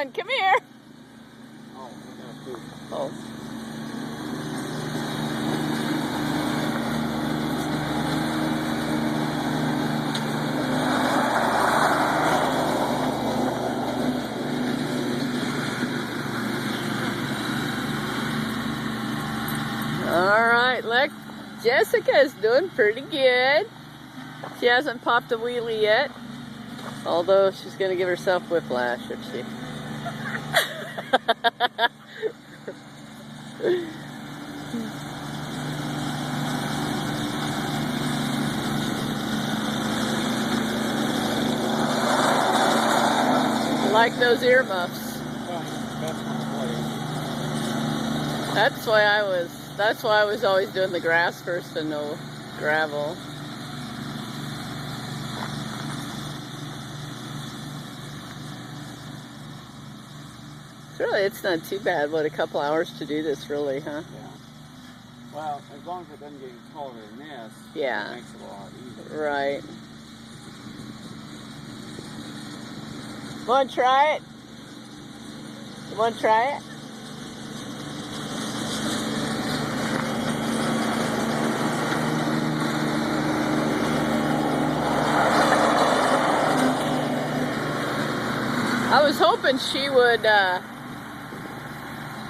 on, come here. Oh, I got food. Oh. All right, look, Jessica's doing pretty good. She hasn't popped a wheelie yet, although she's going to give herself whiplash if she... Like those earmuffs. That's why I was always doing the grass first and no gravel. Really, it's not too bad. What, a couple hours to do this, really, huh? Yeah. Well, as long as it doesn't get colder than this, yeah, it makes it a lot easier. Right. Want to try it? You want to try it? I was hoping she would